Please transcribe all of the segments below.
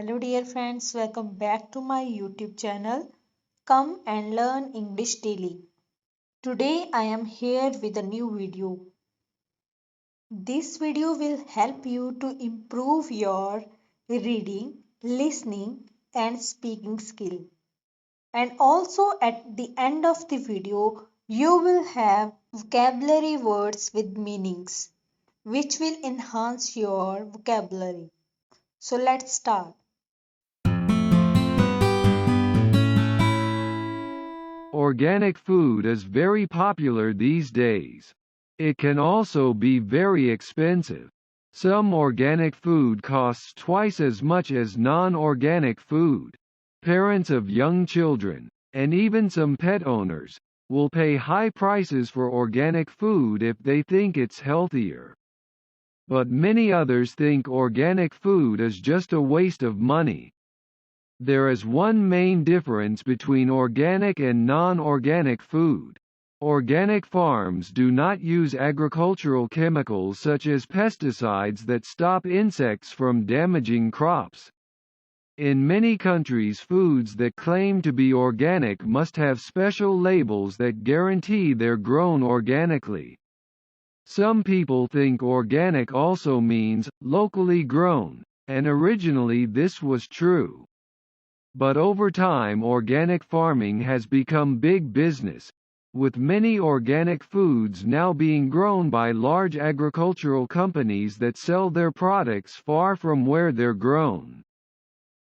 Hello, dear friends, welcome back to my YouTube channel. Come and learn English daily. Today, I am here with a new video. This video will help you to improve your reading, listening, and speaking skill. And also, at the end of the video, you will have vocabulary words with meanings, which will enhance your vocabulary. So, let's start. Organic food is very popular these days. It can also be very expensive. Some organic food costs twice as much as non-organic food. Parents of young children, and even some pet owners, will pay high prices for organic food if they think it's healthier. But many others think organic food is just a waste of money. There is one main difference between organic and non-organic food. Organic farms do not use agricultural chemicals such as pesticides that stop insects from damaging crops. In many countries, foods that claim to be organic must have special labels that guarantee they're grown organically. Some people think organic also means locally grown, and originally this was true. But over time, organic farming has become big business, with many organic foods now being grown by large agricultural companies that sell their products far from where they're grown.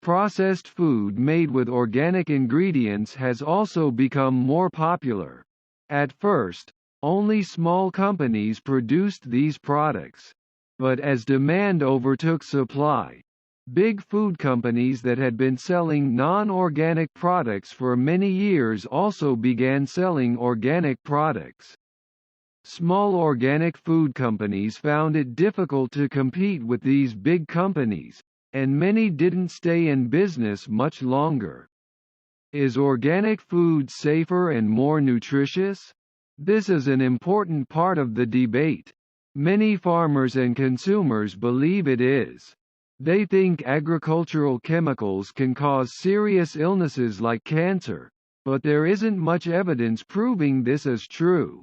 Processed food made with organic ingredients has also become more popular. At first, only small companies produced these products. But as demand overtook supply, big food companies that had been selling non-organic products for many years also began selling organic products. Small organic food companies found it difficult to compete with these big companies, and many didn't stay in business much longer. Is organic food safer and more nutritious? This is an important part of the debate. Many farmers and consumers believe it is. They think agricultural chemicals can cause serious illnesses like cancer, but there isn't much evidence proving this is true.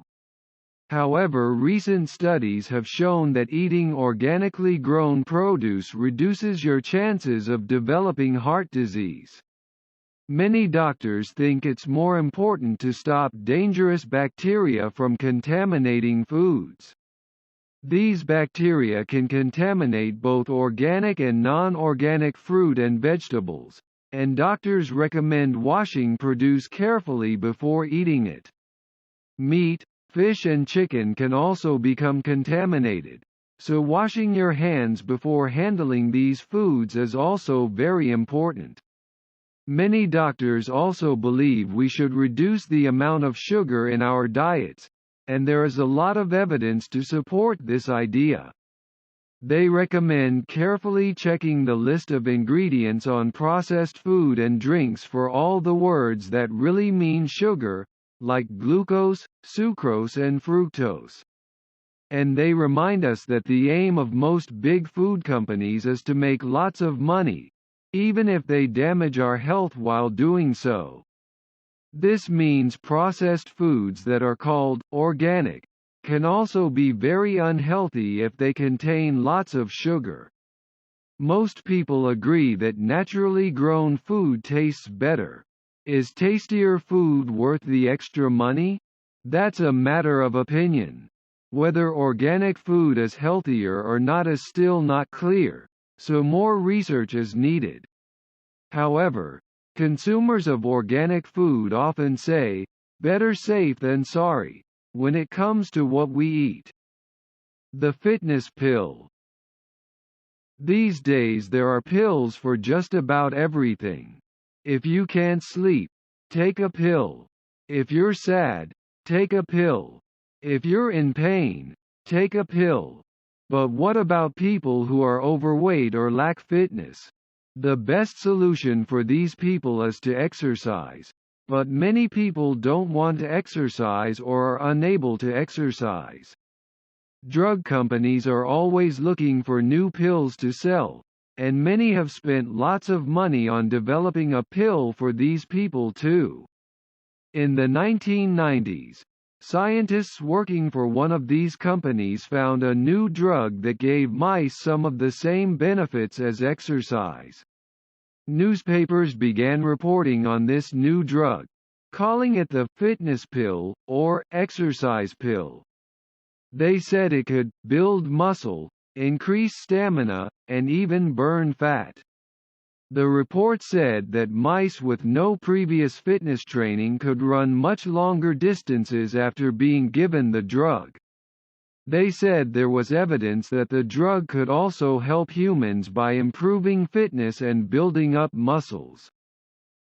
However, recent studies have shown that eating organically grown produce reduces your chances of developing heart disease. Many doctors think it's more important to stop dangerous bacteria from contaminating foods. These bacteria can contaminate both organic and non-organic fruit and vegetables, and doctors recommend washing produce carefully before eating it. Meat, fish and chicken can also become contaminated, so washing your hands before handling these foods is also very important. Many doctors also believe we should reduce the amount of sugar in our diets, and there is a lot of evidence to support this idea. They recommend carefully checking the list of ingredients on processed food and drinks for all the words that really mean sugar, like glucose, sucrose and fructose. And they remind us that the aim of most big food companies is to make lots of money, even if they damage our health while doing so. This means processed foods that are called organic can also be very unhealthy if they contain lots of sugar. Most people agree that naturally grown food tastes better. Is tastier food worth the extra money? That's a matter of opinion. Whether organic food is healthier or not is still not clear, so more research is needed. However, consumers of organic food often say, better safe than sorry, when it comes to what we eat. The fitness pill. These days there are pills for just about everything. If you can't sleep, take a pill. If you're sad, take a pill. If you're in pain, take a pill. But what about people who are overweight or lack fitness? The best solution for these people is to exercise, but many people don't want to exercise or are unable to exercise. Drug companies are always looking for new pills to sell, and many have spent lots of money on developing a pill for these people too. In the 1990s, scientists working for one of these companies found a new drug that gave mice some of the same benefits as exercise. Newspapers began reporting on this new drug, calling it the fitness pill or exercise pill. They said it could build muscle, increase stamina, and even burn fat. The report said that mice with no previous fitness training could run much longer distances after being given the drug. They said there was evidence that the drug could also help humans by improving fitness and building up muscles.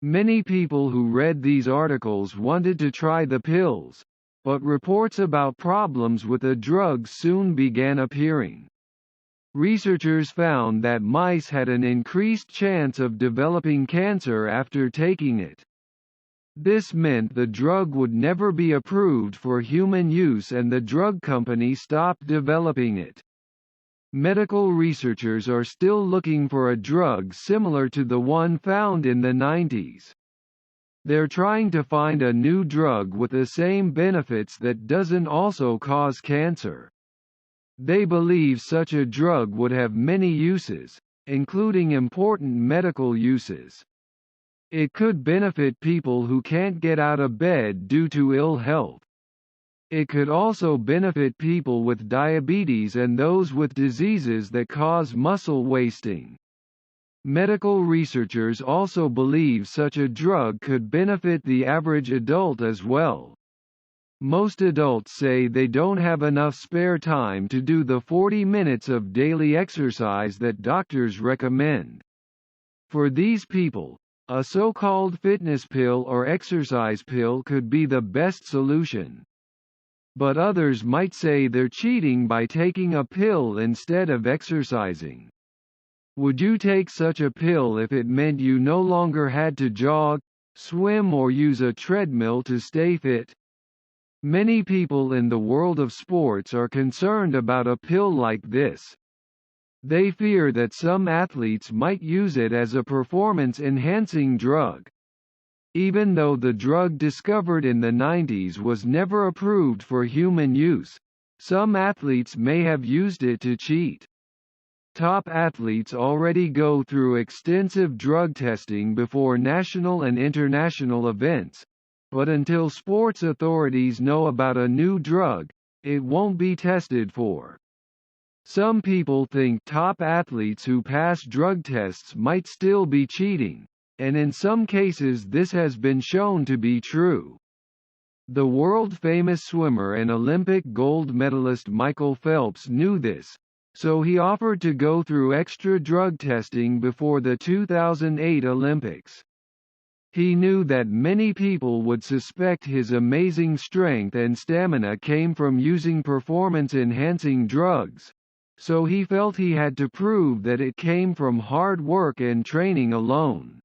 Many people who read these articles wanted to try the pills, but reports about problems with the drug soon began appearing. Researchers found that mice had an increased chance of developing cancer after taking it. This meant the drug would never be approved for human use and the drug company stopped developing it. Medical researchers are still looking for a drug similar to the one found in the 90s. They're trying to find a new drug with the same benefits that doesn't also cause cancer. They believe such a drug would have many uses, including important medical uses. It could benefit people who can't get out of bed due to ill health. It could also benefit people with diabetes and those with diseases that cause muscle wasting. Medical researchers also believe such a drug could benefit the average adult as well. Most adults say they don't have enough spare time to do the 40 minutes of daily exercise that doctors recommend. For these people, a so-called fitness pill or exercise pill could be the best solution. But others might say they're cheating by taking a pill instead of exercising. Would you take such a pill if it meant you no longer had to jog, swim or use a treadmill to stay fit? Many people in the world of sports are concerned about a pill like this. They fear that some athletes might use it as a performance-enhancing drug. Even though the drug discovered in the 90s was never approved for human use, some athletes may have used it to cheat. Top athletes already go through extensive drug testing before national and international events, but until sports authorities know about a new drug, it won't be tested for. Some people think top athletes who pass drug tests might still be cheating, and in some cases this has been shown to be true. The world-famous swimmer and Olympic gold medalist Michael Phelps knew this, so he offered to go through extra drug testing before the 2008 Olympics. He knew that many people would suspect his amazing strength and stamina came from using performance-enhancing drugs, so he felt he had to prove that it came from hard work and training alone.